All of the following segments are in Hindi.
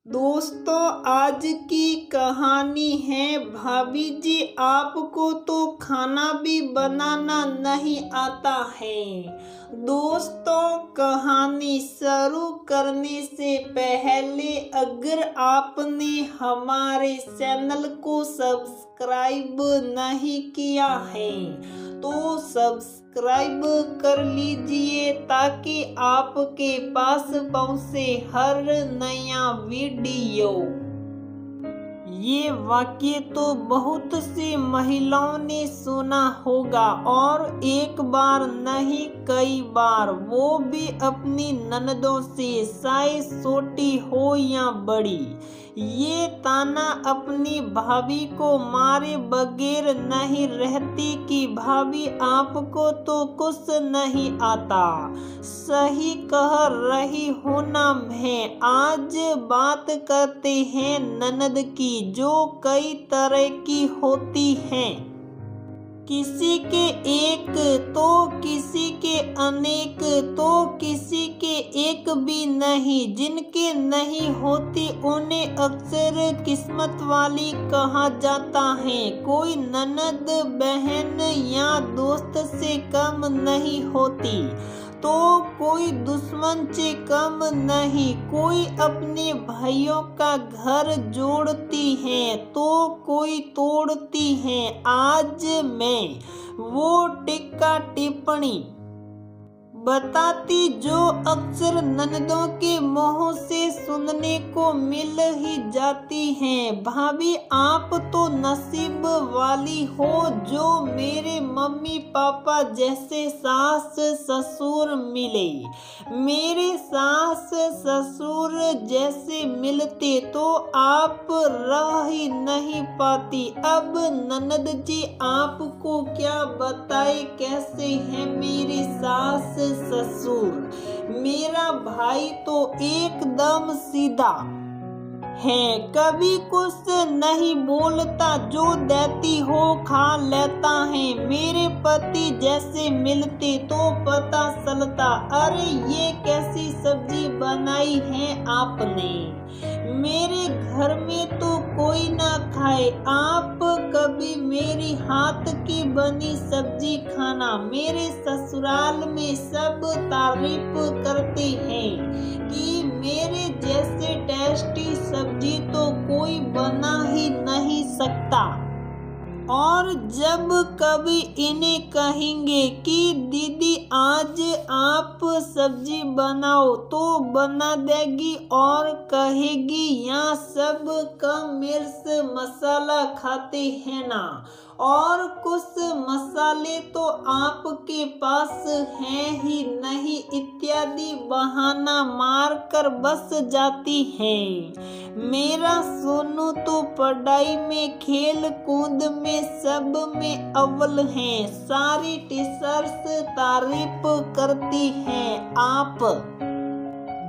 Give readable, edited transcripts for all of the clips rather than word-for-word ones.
दोस्तों, आज की कहानी है भाभी जी आपको तो खाना भी बनाना नहीं आता है। दोस्तों, कहानी शुरू करने से पहले अगर आपने हमारे चैनल को सब्सक्राइब नहीं किया है तो सब्सक्राइब कर लीजिए ताकि आपके पास पहुंचे हर नया वीडियो। ये वाक्य तो बहुत सी महिलाओं ने सुना होगा और एक बार नहीं कई बार, वो भी अपनी ननदों से, चाहे छोटी हो या बड़ी। ये ताना अपनी भाभी को मारे बगैर नहीं रहती कि भाभी आपको तो कुछ नहीं आता। सही कह रही हूँ ना मैं। आज बात करते हैं ननद की, जो कई तरह की होती हैं। किसी के एक तो किसी के अनेक तो किसी के एक भी नहीं। जिनके नहीं होती उन्हें अक्सर किस्मत वाली कहा जाता है। कोई ननद बहन या दोस्त से कम नहीं होती तो कोई दुश्मन से कम नहीं। कोई अपने भाइयों का घर जोड़ती है तो कोई तोड़ती है। आज मैं वो टिक्का टिप्पणी बताती जो अक्सर ननदों के मुंह से सुनने को मिल ही जाती हैं। भाभी आप तो नसीब वाली हो जो मेरे मम्मी पापा जैसे सास ससुर मिले। मेरे सास ससुर जैसे मिलते तो आप रह ही नहीं पाती। अब ननद जी आपको क्या बताए कैसे है मेरे सास ससुर। मेरा भाई तो एकदम सीधा है, कभी कुछ नहीं बोलता, जो देती हो खा लेता है। मेरे पति जैसे मिलते तो पता चलता, अरे ये कैसी सब्जी बनाई है आपने। मेरे घर में तो कोई ना खाए, आप कभी मेरी हाथ की बनी सब्जी खाना। मेरे ससुराल में सब तारीफ करते हैं कि मेरे जैसे टेस्टी सब्जी तो कोई बना ही नहीं सकता। और जब कभी इन्हें कहेंगे कि दीदी आज आप सब्जी बनाओ तो बना देगी और कहेगी यहाँ सब कम मिर्च मसाला खाते हैं ना, और कुछ मसाले तो आपके पास हैं ही नहीं, इत्यादि बहाना मार कर बस जाती हैं। मेरा सोनू तो पढ़ाई में, खेल कूद में, सब में अव्वल है। सारी टीचर्स तारीफ करती हैं। आप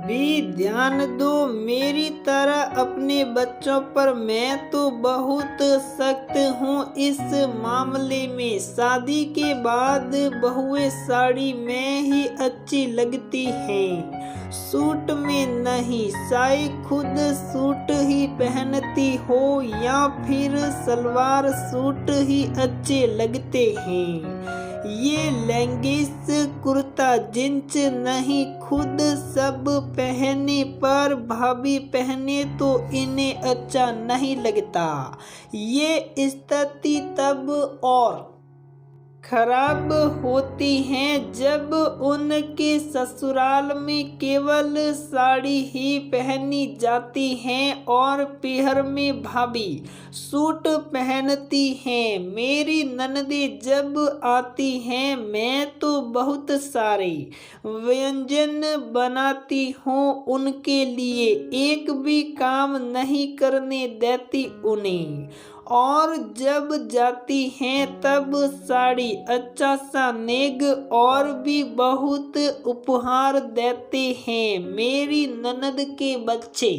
भी ध्यान दो मेरी तरह अपने बच्चों पर। मैं तो बहुत सख्त हूँ इस मामले में। शादी के बाद बहुएं साड़ी में ही अच्छी लगती हैं, सूट में नहीं। चाहे खुद सूट ही पहनती हो या फिर सलवार सूट ही अच्छे लगते हैं। ये लेगिंग्स कुर्ता जींस नहीं, खुद सब पहने पर भाभी पहने तो इन्हें अच्छा नहीं लगता। ये स्थिति तब और खराब होती हैं जब उनके ससुराल में केवल साड़ी ही पहनी जाती हैं और पीहर में भाभी सूट पहनती हैं। मेरी ननदे जब आती हैं मैं तो बहुत सारे व्यंजन बनाती हूँ उनके लिए, एक भी काम नहीं करने देती उन्हें। और जब जाती हैं तब साड़ी, अच्छा सा नेग और भी बहुत उपहार देते हैं। मेरी ननद के बच्चे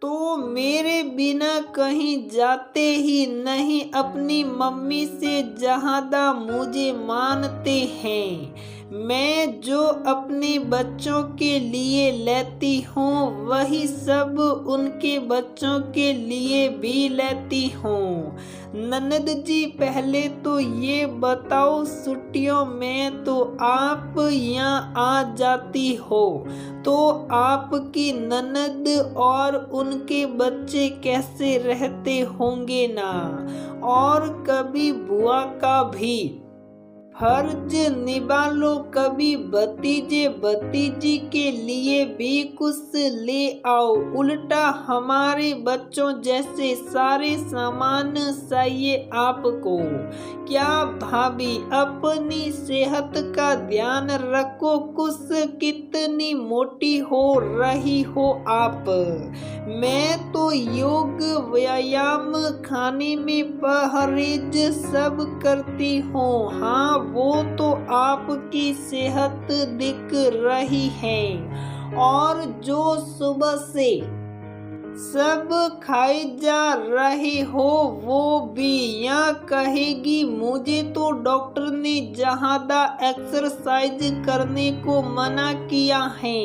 तो मेरे बिना कहीं जाते ही नहीं, अपनी मम्मी से ज्यादा मुझे मानते हैं। मैं जो अपने बच्चों के लिए लेती हूँ वही सब उनके बच्चों के लिए भी लेती हूँ। ननद जी, पहले तो ये बताओ, छुट्टियों में तो आप यहाँ आ जाती हो, तो आपकी ननद और उनके बच्चे कैसे रहते होंगे ना? और कभी बुआ का भी फर्ज निभा लो, कभी भतीजे भतीजी के लिए भी कुछ ले आओ। उल्टा हमारे बच्चों जैसे सारे सामान चाहिए आपको। क्या भाभी, अपनी सेहत का ध्यान रखो, कुछ कितनी मोटी हो रही हो आप। मैं तो योग व्यायाम खाने में परहेज सब करती हूँ। हाँ, वो तो आपकी सेहत दिख रही है। और जो सुबह से सब खाए जा रहे हो वो भी। यहाँ कहेगी मुझे तो डॉक्टर ने ज्यादा एक्सरसाइज करने को मना किया है,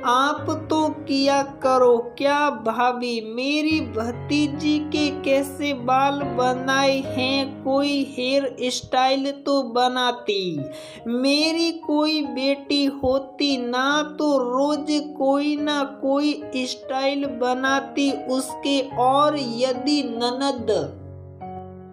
आप तो किया करो। क्या भाभी, मेरी भतीजी के कैसे बाल बनाए हैं, कोई हेयर स्टाइल तो बनाती। मेरी कोई बेटी होती ना तो रोज कोई ना कोई स्टाइल बनाती उसके। और यदि ननद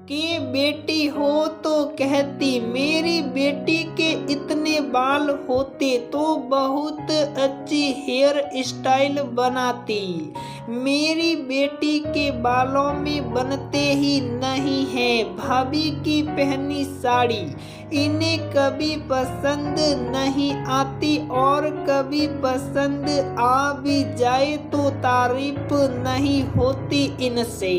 की बेटी हो तो कहती मेरी बेटी के इतने बाल होते तो बहुत अच्छी हेयर स्टाइल बनाती। मेरी बेटी के बालों में बनते ही नहीं है। भाभी की पहनी साड़ी इन्हें कभी पसंद नहीं आती, और कभी पसंद आ भी जाए तो तारीफ नहीं होती इनसे।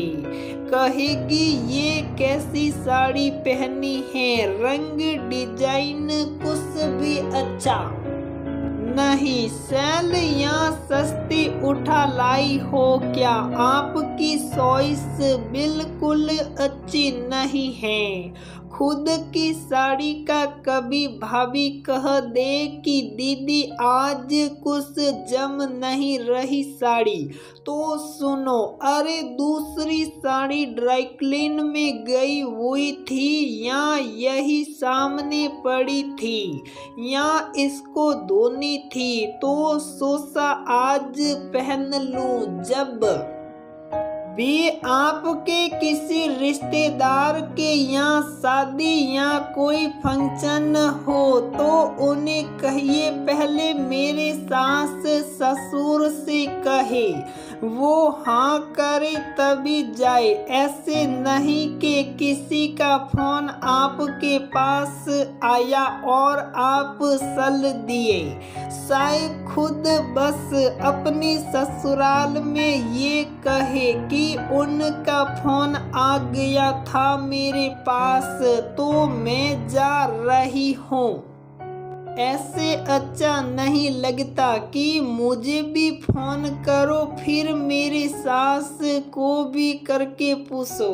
कहेगी ये कैसी साड़ी पहनी है, रंग डिजाइन कुछ भी अच्छा नहीं, सेल या सस्ती उठा लाई हो क्या? आपकी चॉइस बिल्कुल अच्छी नहीं है। खुद की साड़ी का कभी भाभी कह दे कि दीदी आज कुछ जम नहीं रही साड़ी, तो सुनो, अरे दूसरी साड़ी ड्राई क्लीन में गई हुई थी या यही सामने पड़ी थी या इसको धोनी थी, तो सोचा आज पहन लूं। जब भी आपके किसी रिश्तेदार के यहाँ शादी या कोई फंक्शन हो तो उन्हें कहिए पहले मेरे सास ससुर से कहे, वो हाँ करे तभी जाए। ऐसे नहीं कि किसी का फोन आपके पास आया और आप सल दिए। शायद खुद बस अपनी ससुराल में ये कहे कि उनका फोन आ गया था मेरे पास तो मैं जा रही हूँ। ऐसे अच्छा नहीं लगता कि मुझे भी फोन करो, फिर मेरी सास को भी करके पूछो।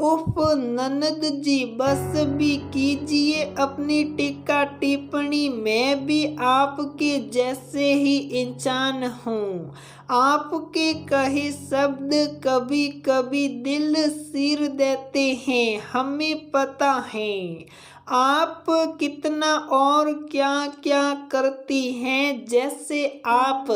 उफ ननद जी, बस भी कीजिए अपनी टिक्का टिप्पणी। मैं भी आपके जैसे ही इंसान हूँ। आपके कहे शब्द कभी कभी दिल चीर देते हैं, हमें पता है। आप कितना और क्या क्या करती हैं। जैसे आप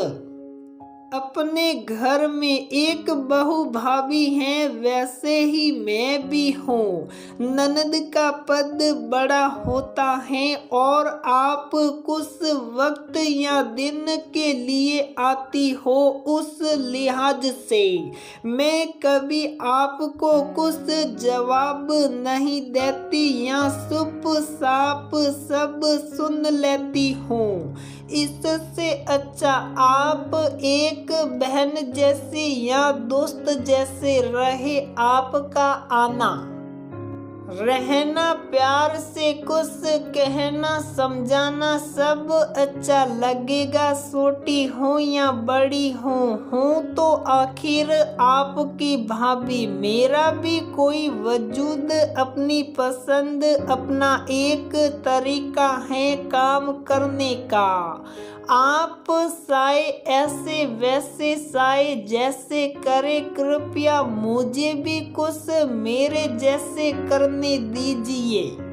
अपने घर में एक बहू भाभी हैं वैसे ही मैं भी हूँ। ननद का पद बड़ा होता है और आप कुछ वक्त या दिन के लिए आती हो, उस लिहाज से मैं कभी आपको कुछ जवाब नहीं देती या चुप साप सब सुन लेती हूँ। इससे अच्छा आप एक बहन जैसी या दोस्त जैसे रहे। आपका आना रहना प्यार से, कुछ कहना समझाना सब अच्छा लगेगा। छोटी हो या बड़ी हूँ तो आखिर आपकी भाभी। मेरा भी कोई वजूद, अपनी पसंद, अपना एक तरीका है काम करने का। आप चाहे ऐसे वैसे, चाहे जैसे करे, कृपया मुझे भी कुछ मेरे जैसे करने दीजिए।